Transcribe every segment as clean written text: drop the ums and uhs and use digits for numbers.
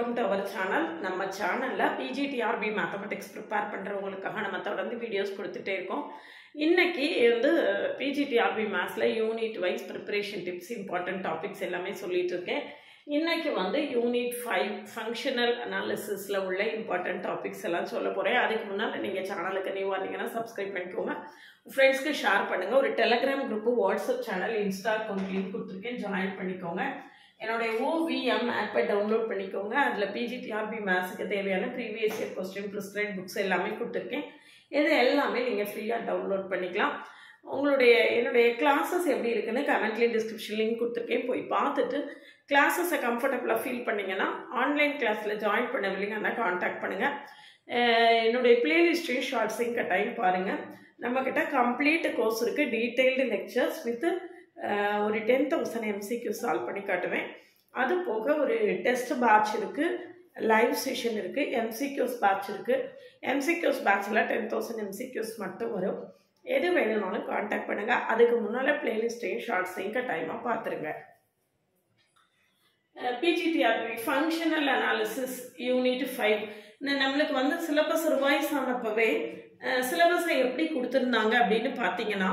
welcome to our channel. நம்ம சேனல்ல PGTRB mathematics prepare பண்றவங்களுக்காக நம்ம தொடர்ந்து வீடியோஸ் கொடுத்துட்டே இருக்கோம். இன்னைக்கு வந்து PGTRB மேத்ஸ்ல unit wise preparation tips important topics எல்லாமே சொல்லிட்டு இருக்கேன். இன்னைக்கு வந்து யூனிட் 5 ஃபங்க்ஷனல் அனாலிசிஸ்ல உள்ள இம்பார்ட்டன்ட் டாபிக்ஸ் எல்லாம் சொல்ல போறேன். அதுக்கு முன்னாடி நீங்க சேனலுக்கு நியூவா இருந்தீங்கன்னா சப்ஸ்கிரைப் பண்ணிக்கோங்க. ஃப்ரெண்ட்ஸ்க்கு ஷேர் பண்ணுங்க. ஒரு Telegram group, WhatsApp channel, Insta account link கொடுத்துருக்கேன், ஜாயின் பண்ணிக்கோங்க. என்னுடைய OVM ஆப்பை டவுன்லோட் பண்ணிக்கோங்க. அதில் PGTRB மேத்ஸுக்கு தேவையான previous year question prescribe books எல்லாமே கொடுத்துருக்கேன். இது எல்லாமே நீங்கள் ஃப்ரீயாக டவுன்லோட் பண்ணிக்கலாம். என்னுடைய கிளாஸஸ் எப்படி இருக்குன்னு கமெண்ட்லேயும் டிஸ்கிரிப்ஷன் லிங்க் கொடுத்துருக்கேன். போய் பார்த்துட்டு கிளாஸஸை கம்ஃபர்டபுளாக ஃபீல் பண்ணிங்கன்னா ஆன்லைன் கிளாஸில் ஜாயின் பண்ணவில்லைங்கன்னா கான்டாக்ட் பண்ணுங்கள். என்னுடைய பிளேலிஸ்ட்டையும் ஷார்ட்ஸையும் கட்டாயம் பாருங்கள். நம்மக்கிட்ட கம்ப்ளீட் கோர்ஸ் இருக்குது, டீட்டெயில்டு லெக்சர்ஸ் வித் ஒரு 10,000 MCQ சால்வ் பண்ணி காட்டுவேன். அது போக ஒரு டெஸ்ட் பேட்ச் இருக்குது, லைவ் செஷன் இருக்குது, MCQs பேட்ச் இருக்குது. MCQs பேட்சில் 10,000 MCQs மட்டும் வரும். எது வேணும்னாலும் கான்டாக்ட் பண்ணுங்கள். அதுக்கு முன்னால் பிளேலிஸ்ட்டையும் ஷார்ட்ஸையும் கட்டாயமாக பார்த்துருங்க. PGTRB ஃபங்க்ஷனல் அனாலிசிஸ் யூனிட் 5 நம்மளுக்கு வந்து சிலபஸ் ரிவைஸ் ஆனப்பவே சிலபஸை எப்படி கொடுத்துருந்தாங்க அப்படின்னு பார்த்தீங்கன்னா,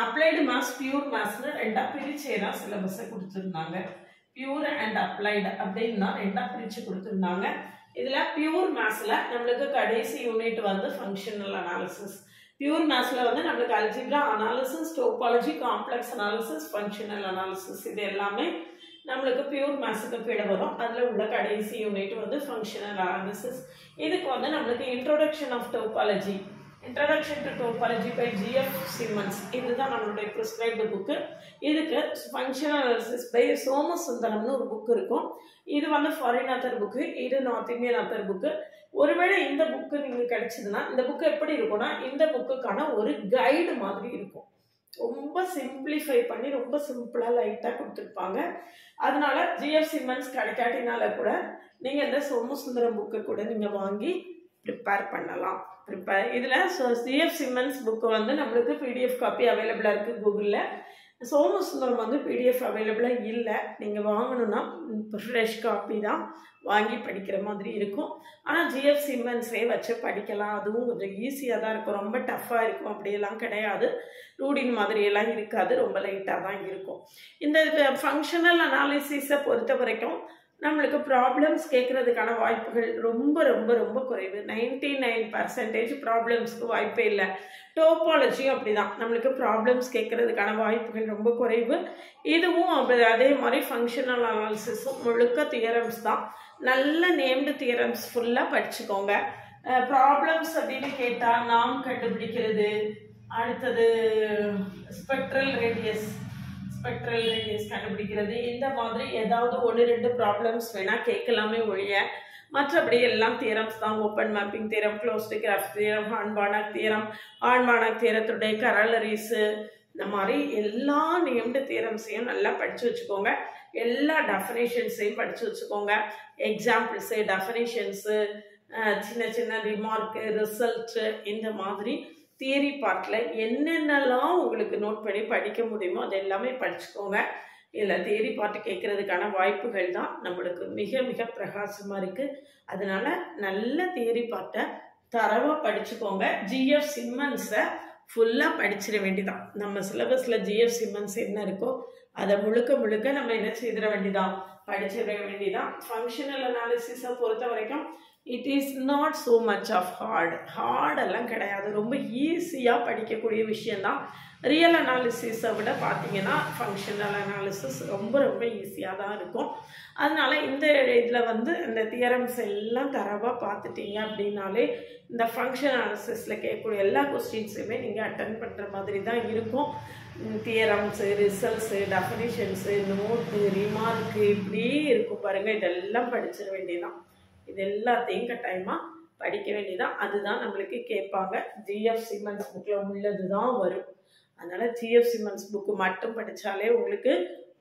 அப்ளைடு மேத்ஸ், பியூர் மேத்ஸ்னு ரெண்டாக பிரித்து தான் சிலபஸை கொடுத்துருந்தாங்க. பியூர் அண்ட் அப்ளைடு அப்படின்னு தான் ரெண்டாக பிரித்து கொடுத்துருந்தாங்க. இதில் பியூர் மேத்ஸில் நம்மளுக்கு கடைசி யூனிட் வந்து ஃபங்க்ஷனல் அனாலிசிஸ். பியூர் மேத்ஸில் வந்து நம்மளுக்கு algebra analysis, topology, complex analysis, functional analysis இது எல்லாமே நம்மளுக்கு பியூர் மேத்ஸுக்கு கீழே வரும். அதில் உள்ள கடைசி யூனிட் வந்து ஃபங்க்ஷனல் அனாலிசிஸ். இதுக்கு வந்து நம்மளுக்கு introduction of topology, introduction to topology by GF Simmons, இதுதான் நம்மளுடைய ப்ரிஸ்கிரைப்டு புக்கு. இதுக்கு ஃபங்க்ஷனல் அனாலிசிஸ் பை சோமசுந்தரம்னு ஒரு புக்கு இருக்கும். இது வந்து ஃபாரின் ஆத்தர் புக்கு, இது நார்த் இந்தியன் ஆத்தர் புக்கு. ஒருவேளை இந்த புக்கு நீங்கள் கிடைச்சதுன்னா, இந்த புக்கு எப்படி இருக்கும்னா, இந்த புக்குக்கான ஒரு கைடு மாதிரி இருக்கும். ரொம்ப சிம்பிளிஃபை பண்ணி ரொம்ப சிம்பிளாக லைட்டாக கொடுத்துருப்பாங்க. அதனால GF சிம்மன்ஸ் கிடைக்காட்டினால கூட நீங்கள் இந்த சோமசுந்தரம் புக்கை கூட நீங்கள் வாங்கி ப்ரிப்பேர் பண்ணலாம். இதில் GF சிம்மன்ஸ் புக்கு வந்து நம்மளுக்கு PDF காப்பி அவைலபிளாக இருக்குது கூகுளில். சோமசுந்தரம் வந்து PDF அவைலபிளாக இல்லை. நீங்கள் வாங்கணுன்னா ஃப்ரெஷ் காப்பி தான் வாங்கி படிக்கிற மாதிரி இருக்கும். ஆனால் GF சிம்மன்ஸே வச்சு படிக்கலாம். அதுவும் கொஞ்சம் ஈஸியாக தான் இருக்கும், ரொம்ப டஃப்பாக இருக்கும் அப்படியெல்லாம் கிடையாது. ரூடின் மாதிரியெல்லாம் இருக்காது, ரொம்ப லைட்டாக தான் இருக்கும். இந்த ஃபங்க்ஷனல் அனாலிசிஸை பொறுத்த வரைக்கும் நம்மளுக்கு ப்ராப்ளம்ஸ் கேட்குறதுக்கான வாய்ப்புகள் ரொம்ப ரொம்ப ரொம்ப குறைவு. 99% ப்ராப்ளம்ஸ்க்கு வாய்ப்பே இல்லை. டோபாலஜியும் அப்படி தான், நம்மளுக்கு ப்ராப்ளம்ஸ் கேட்குறதுக்கான வாய்ப்புகள் ரொம்ப குறைவு. இதுவும் அதே மாதிரி ஃபங்க்ஷனல் அனாலிசிஸும் முழுக்க தியரம்ஸ் தான். நல்ல நேம்டு தியரம்ஸ் ஃபுல்லாக படிச்சுக்கோங்க. ப்ராப்ளம்ஸ் அப்படின்னு கேட்டால் நாம் கண்டுபிடிக்கிறது, அடுத்தது ஸ்பெக்ட்ரல் ரேடியஸ் கண்டுபிடிக்கிறது, இந்த மாதிரி ஏதாவது 1-2 ப்ராப்ளம்ஸ் வேணால் கேட்கலாமே ஒழிய மற்றபடி எல்லாம் தியரம்ஸ் தான். Open mapping theorem, closed graph theorem, Hahn Banach தியரத்துடைய கரலரிஸு, இந்த மாதிரி எல்லா நேம்டு தியரம்ஸையும் நல்லா படித்து வச்சுக்கோங்க. எல்லா டெஃபினேஷன்ஸையும் படித்து வச்சுக்கோங்க. எக்ஸாம்பிள்ஸு, டெஃபினேஷன்ஸு, சின்ன சின்ன ரிமார்க்கு, ரிசல்ட்டு, இந்த மாதிரி தியரி பார்ட்டில் என்னென்னலாம் உங்களுக்கு நோட் பண்ணி படிக்க முடியுமோ அது எல்லாமே படிச்சுக்கோங்க. இதில் தியரி பார்ட்டு கேட்குறதுக்கான வாய்ப்புகள் தான் நம்மளுக்கு மிக மிக பிரகாசமாக இருக்குது. அதனால் நல்ல தியரி பார்ட்டை தரவாக படிச்சுக்கோங்க. GF சிம்மன்ஸை ஃபுல்லாக படிச்சிட வேண்டிதான். நம்ம சிலபஸில் GF சிம்மன்ஸ் என்ன இருக்கோ அதை முழுக்க நம்ம என்ன செய்திட வேண்டிதான், படிச்சிட வேண்டிதான். ஃபங்க்ஷனல் அனாலிசிஸை பொறுத்த வரைக்கும் it is not so much of ஹார்டெல்லாம் கிடையாது, ரொம்ப ஈஸியாக படிக்கக்கூடிய விஷயந்தான். ரியல் அனாலிசிஸை விட பார்த்தீங்கன்னா ஃபங்க்ஷனல் அனாலிசிஸ் ரொம்ப ரொம்ப ஈஸியாக தான் இருக்கும். அதனால இந்த இதில் வந்து இந்த தியரம்ஸ் எல்லாம் தரவாக பார்த்துட்டீங்க அப்படின்னாலே இந்த ஃபங்க்ஷன் அனாலிசிஸில் கேட்கக்கூடிய எல்லா கொஸ்டின்ஸுமே நீங்கள் அட்டன் பண்ணுற மாதிரி தான் இருக்கும். தியரம்ஸு, ரிசல்ட்ஸு, டெஃபினிஷன்ஸு, நோட்டு, ரிமார்க்கு இப்படியே இருக்கும் பாருங்கள். இதெல்லாம் படிச்சிட வேண்டியதான். இது எல்லாத்தையும் கட்டாயமாக படிக்க வேண்டியதான். அதுதான் நம்மளுக்கு கேட்பாங்க. GF சிம்மன்ஸ் புக்கில் உள்ளது தான் வரும். அதனால் GF சிம்மன்ஸ் புக்கு மட்டும் படித்தாலே உங்களுக்கு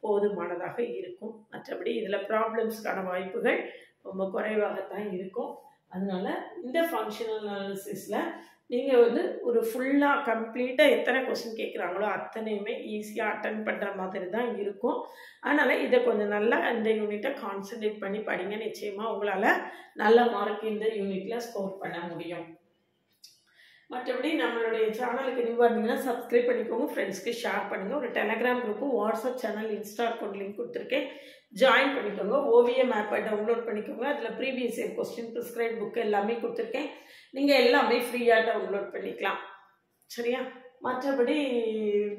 போதுமானதாக இருக்கும். மற்றபடி இதில் ப்ராப்ளம்ஸ்க்கான வாய்ப்புகள் ரொம்ப குறைவாகத்தான் இருக்கும். அதனால இந்த ஃபங்க்ஷனல் அனாலிசிஸில் நீங்கள் வந்து ஒரு ஃபுல்லாக கம்ப்ளீட்டாக எத்தனை கொஸ்டின் கேட்குறாங்களோ அத்தனையுமே ஈஸியாக அட்டன் பண்ணுற மாதிரி தான் இருக்கும். அதனால் இதை கொஞ்சம் நல்லா இந்த யூனிட்டை கான்சன்ட்ரேட் பண்ணி படிங்க. நிச்சயமாக உங்களால் நல்ல மார்க் இந்த யூனிட்டில் ஸ்கோர் பண்ண முடியும். மற்றபடி நம்மளுடைய சேனலுக்கு நியூவாக இருந்தீங்கன்னா சப்ஸ்கிரைப் பண்ணிக்கோங்க, ஃப்ரெண்ட்ஸ்க்கு ஷேர் பண்ணுங்கள். ஒரு Telegram group, WhatsApp channel, Insta account link கொடுத்துருக்கேன், ஜாயின் பண்ணிக்கோங்க. ஓவிஎம் ஆப்பை டவுன்லோட் பண்ணிக்கோங்க. அதில் previous year question, prescribe book எல்லாமே கொடுத்துருக்கேன். நீங்கள் எல்லாமே ஃப்ரீயாக டவுன்லோட் பண்ணிக்கலாம். சரியா? மற்றபடி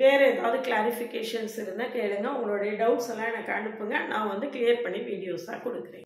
வேறு ஏதாவது கிளாரிஃபிகேஷன்ஸ் இருந்தால் கேளுங்க. உங்களுடைய டவுட்ஸ் எல்லாம் எனக்கு அனுப்புங்க. நான் வந்து கிளியர் பண்ணி வீடியோஸாக கொடுக்குறேன்.